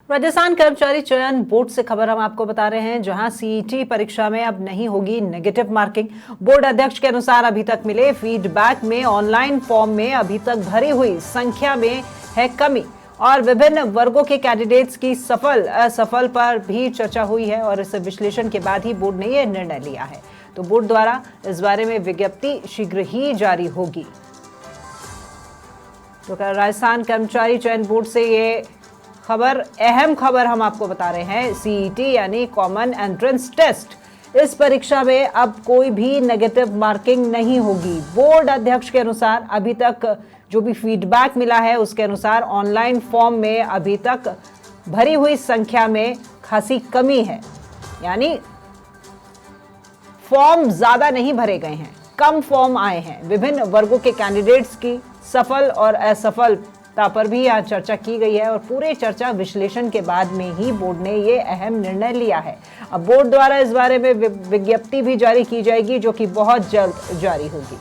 राजस्थान कर्मचारी चयन बोर्ड से खबर हम आपको बता रहे हैं, जहां सीईटी परीक्षा में अब नहीं होगी नेगेटिव मार्किंग। बोर्ड अध्यक्ष के अनुसार अभी तक मिले फीडबैक में ऑनलाइन फॉर्म में अभी तक भरी हुई संख्या में है कमी और विभिन्न वर्गों के कैंडिडेट्स की सफल असफल पर भी चर्चा हुई है और इस विश्लेषण के बाद ही बोर्ड ने यह निर्णय लिया है। तो बोर्ड द्वारा इस बारे में विज्ञप्ति शीघ्र ही जारी होगी। तो राजस्थान कर्मचारी चयन बोर्ड से ये अहम खबर हम आपको बता रहे हैं। सीईटी यानी कॉमन एंट्रेंस टेस्ट, इस परीक्षा में अब कोई भी नेगेटिव मार्किंग नहीं होगी। बोर्ड अध्यक्ष के अनुसार अभी तक जो भी फीडबैक मिला है उसके अनुसार ऑनलाइन फॉर्म में अभी तक भरी हुई संख्या में खासी कमी है, यानी फॉर्म ज्यादा नहीं भरे गए हैं, कम फॉर्म आए हैं। विभिन्न वर्गों के कैंडिडेट्स की सफल और असफलता पर भी यहाँ चर्चा की गई है और पूरे चर्चा विश्लेषण के बाद में ही बोर्ड ने ये अहम निर्णय लिया है। अब बोर्ड द्वारा इस बारे में विज्ञप्ति भी जारी की जाएगी, जो कि बहुत जल्द जारी होगी।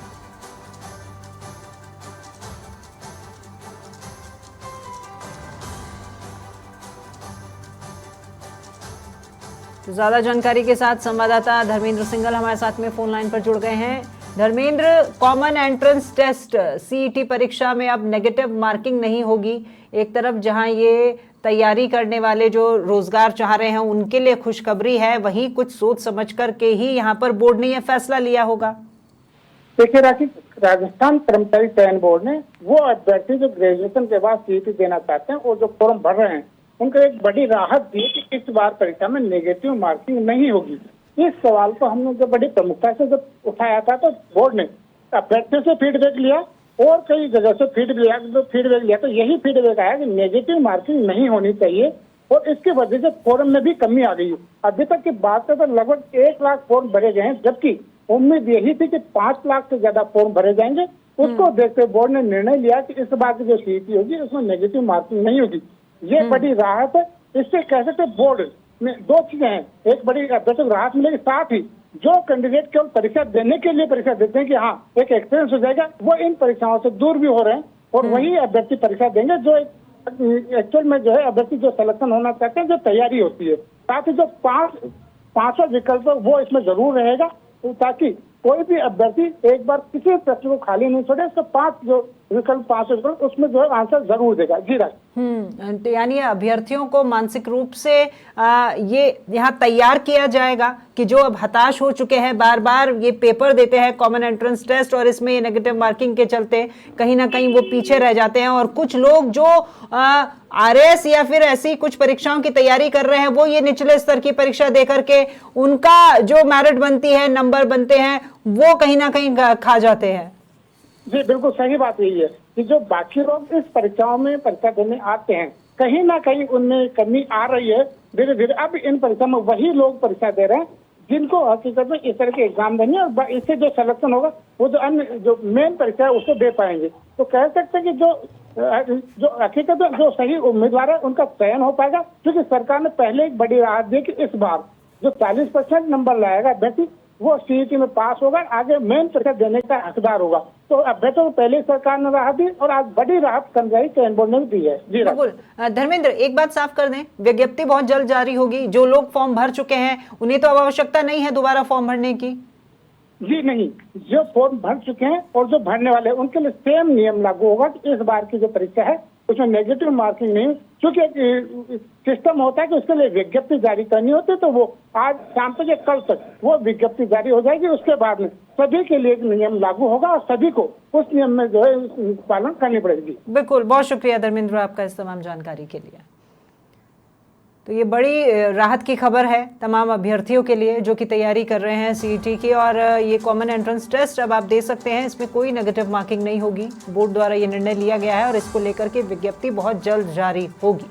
तो ज्यादा जानकारी के साथ संवाददाता धर्मेंद्र सिंघल हमारे साथ में फोन लाइन पर जुड़ गए हैं। Dharmendra, common entrance test CET परीक्षा में अब नेगेटिव मार्किंग नहीं होगी। एक तरफ जहां ये तैयारी करने वाले जो रोजगार चाह रहे हैं उनके लिए खुशखबरी है, वहीं कुछ सोच समझ करके ही यहां पर बोर्ड ने यह फैसला लिया होगा। देखिए राखी, राजस्थान कर्मचारी चयन बोर्ड ने वो अभ्यर्थी जो ग्रेजुएशन के बाद सीईटी देना चाहते हैं और जो फॉर्म भर रहे हैं उनको एक बड़ी राहत दी कि इस बार परीक्षा में नेगेटिव मार्किंग नहीं होगी। इस सवाल को हमने जब बड़ी प्रमुखता से जब उठाया था तो बोर्ड ने अभ्यर्थियों से फीडबैक लिया और कई जगह से फीडबैक लिया तो यही फीडबैक आया कि नेगेटिव मार्किंग नहीं होनी चाहिए और इसकी वजह से फॉर्म में भी कमी आ गई। अभी तक की बात करें तो लगभग 1 लाख फॉर्म भरे गए हैं, जबकि उम्मीद यही थी कि 5 लाख से ज्यादा फॉर्म भरे जाएंगे। उसको देखते बोर्ड ने निर्णय लिया कि इस बार की जो सीईटी होगी उसमें नेगेटिव मार्किंग नहीं होगी। ये बड़ी राहत है। इससे कह सकते बोर्ड में 2 चीजें हैं, एक बड़ी अभ्यर्थी को राहत मिलेगी, साथ ही जो कैंडिडेट केवल परीक्षा देने के लिए परीक्षा देते हैं कि हाँ एक एक्सपीरियंस हो जाएगा, वो इन परीक्षाओं से दूर भी हो रहे हैं और वही अभ्यर्थी परीक्षा देंगे जो एक्चुअल में जो है अभ्यर्थी जो सिलेक्शन होना चाहते हैं, जो तैयारी होती है। साथ ही जो 5 विकल्प वो इसमें जरूर रहेगा ताकि कोई भी अभ्यर्थी एक बार किसी प्रश्न को खाली नहीं छोड़े। इसका 5 विकल्प उसमें जो है आंसर जरूर देगा। जी राज, तो यानी अभ्यर्थियों को मानसिक रूप से ये यहाँ तैयार किया जाएगा कि जो अब हताश हो चुके हैं, बार बार ये पेपर देते हैं कॉमन एंट्रेंस टेस्ट और इसमें नेगेटिव मार्किंग के चलते कहीं ना कहीं वो पीछे रह जाते हैं और कुछ लोग जो आरएस या फिर ऐसी कुछ परीक्षाओं की तैयारी कर रहे हैं वो ये निचले स्तर की परीक्षा दे करके उनका जो मेरिट बनती है, नंबर बनते हैं, वो कहीं ना कहीं खा जाते हैं। जी बिल्कुल सही बात यही है कि जो बाकी लोग इस परीक्षाओं में परीक्षा देने आते हैं कहीं ना कहीं उनमें कमी आ रही है। धीरे धीरे अब इन परीक्षा में वही लोग परीक्षा दे रहे हैं जिनको हकीकत में इस तरह के एग्जाम देंगे और इससे जो सिलेक्शन होगा वो जो अन्य जो मेन परीक्षा है उसको दे पाएंगे। तो कह सकते हैं कि जो हकीकत में जो सही उम्मीदवार है उनका चयन हो पाएगा, क्योंकि सरकार ने पहले एक बड़ी राहत दी कि इस बार जो 40% नंबर लाएगा अभ्यर्थी वो सीईटी में पास होगा, आगे मेन परीक्षा देने का हकदार होगा। तो अभ्यर्थियों को पहले सरकार ने राहत दी और आज बड़ी राहत कर्मचारी चयन बोर्ड ने भी दी है। जी बिल्कुल। धर्मेंद्र, एक बात साफ कर दें, विज्ञप्ति बहुत जल्द जारी होगी। जो लोग फॉर्म भर चुके हैं उन्हें तो अब आवश्यकता नहीं है दोबारा फॉर्म भरने की। जी नहीं, जो फॉर्म भर चुके हैं और जो भरने वाले हैं उनके लिए सेम नियम लागू होगा कि इस बार की जो परीक्षा है उसमें नेगेटिव मार्किंग नहीं, क्योंकि सिस्टम होता है कि उसके लिए विज्ञप्ति जारी करनी होती है। तो वो आज शाम तक या कल तक वो विज्ञप्ति जारी हो जाएगी। उसके बाद में सभी के लिए एक नियम लागू होगा और सभी को उस नियम में जो है पालन करनी पड़ेगी। बिल्कुल, बहुत शुक्रिया धर्मेंद्र आपका इस तमाम जानकारी के लिए। तो ये बड़ी राहत की खबर है तमाम अभ्यर्थियों के लिए जो कि तैयारी कर रहे हैं सीईटी की, और ये कॉमन एंट्रेंस टेस्ट अब आप दे सकते हैं, इसमें कोई नेगेटिव मार्किंग नहीं होगी। बोर्ड द्वारा ये निर्णय लिया गया है और इसको लेकर के विज्ञप्ति बहुत जल्द जारी होगी।